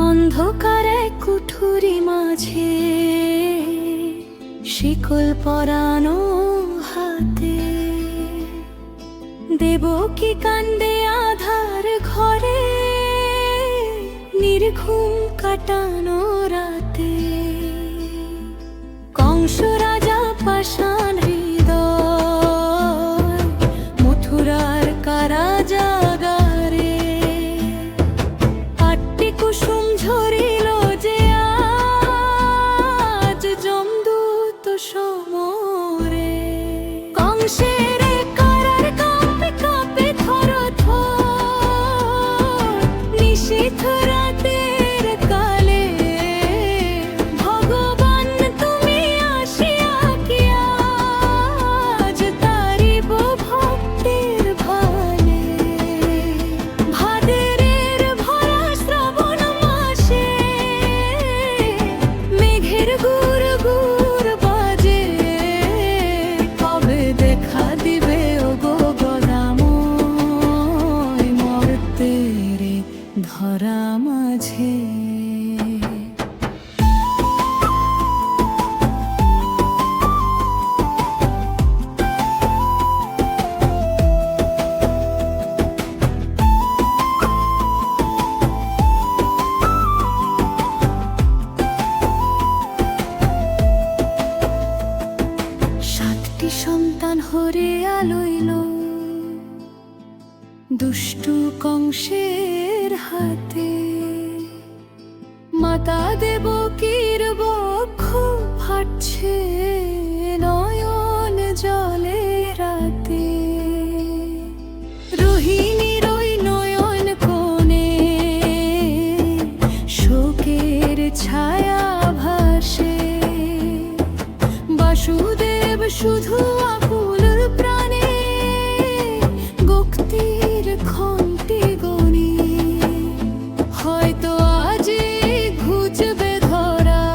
অন্ধকার এক কুঠুরি মাঝে শিকল পরানো হাতে, দেবকী কান্দে আধার ঘরে নির্ঘুম কাটানো রাতে। কংস রাজা পাষাণ হৃদয় মথুরার কারাজাগারে, আটটি কুসুম ঝরিল যে আজ যমদূত সমরে। কংসের কারার কাঁপে কাঁপে থরথর নিশীথ রাতের কালে, ভগবান তুমি আসিয়া কি আজ তারিব ভক্তের ভালে। ভাদ্রের ভরা শ্রাবণ মাসে মেঘের গুড় গুড় বাজে, কবে দেখা দিবে ওগো গদাময় মর্তের ধরা মাঝে। সাতটি সন্তান হরিয়া লইল দুষ্টু কংসের হাতে, মাতা দেবকীর বক্ষ ফাটছে নয়ন জলে রাতে। রোহিণীর ওই নয়ন কোণে শোকের ছায়া ভাসে, বাসুদেব শুধু আকুল প্রাণে গক্তির খন্তি গণি। হয়তো আজই ঘুচবে ধরা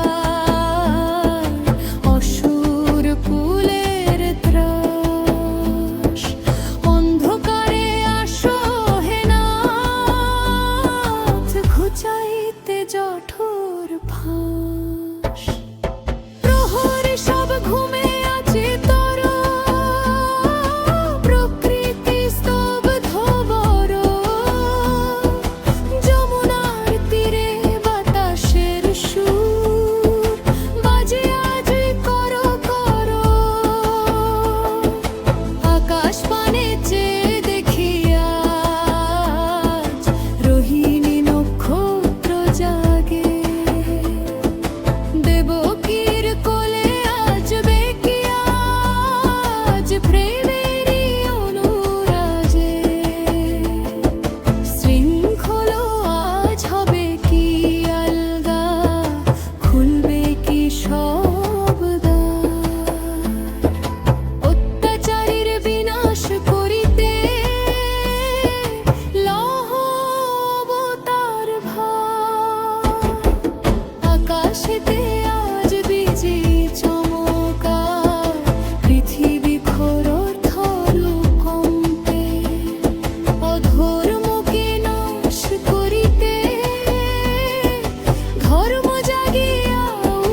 অসুর কুলের ত্রাস। অন্ধকারে আসো হে নাথ, ঘুচাইতে জঠোর ফাঁস। প্রহরী সব ঘুমে আছে তর, প্রকৃতি স্তব্ধ বড়। যমুনার তীরে বাতাসের সুর বাজে আজই করো করো। আকাশ পানে চেয়ে দেখি আজ রোহিণী নক্ষত্র জাগে। দেবকীর কোলে আসবে কি আজ প্রেমেরই অনুরাজে। শৃঙ্খল আজ হবে কি আলগা, খুলবে কি সব দ্বার। অত্যাচারীর বিনাশ করিতে লহ অবতার ভার। আকাশেতে আজ বিজি চমকার, পৃথিবী ঘোর থর কম্পে। অধর্মকে নাশ করিতে ধর্ম জাগিয়া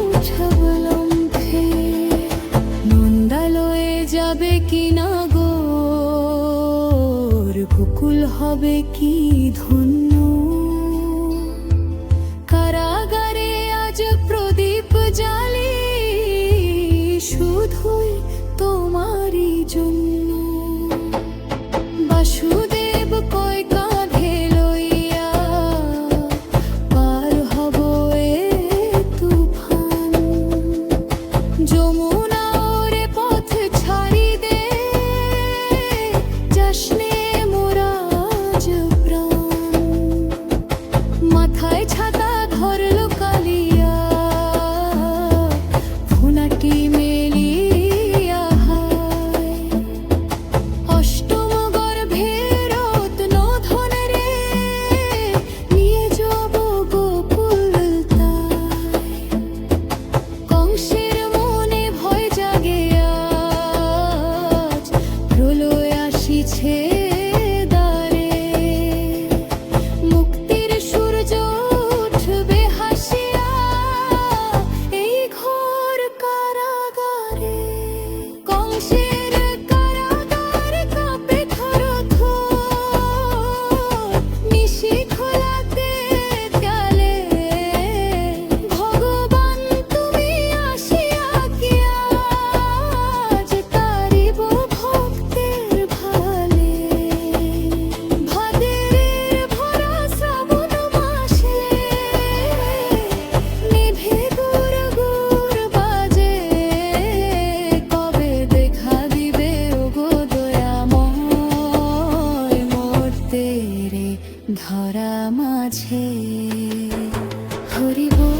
উঠব লম্ফে। নন্দালয়ে যাবে কি না গোর, গোকুল হবে কি ধন্য। কারাগারে আজ প্রদীপ জ্বালি শুধুই তোমারই জন্য। বাসুদেব কয় কাঁধে লইয়া পার হব এ তুফান। যমুনা ওরে পথ ছাড়ি দে, যাসনে মোরা আজ প্রাণ। মাথায় ছাতা ধরল কালিয়া, ভুনাটি মেলিয়া হায়। ধরিব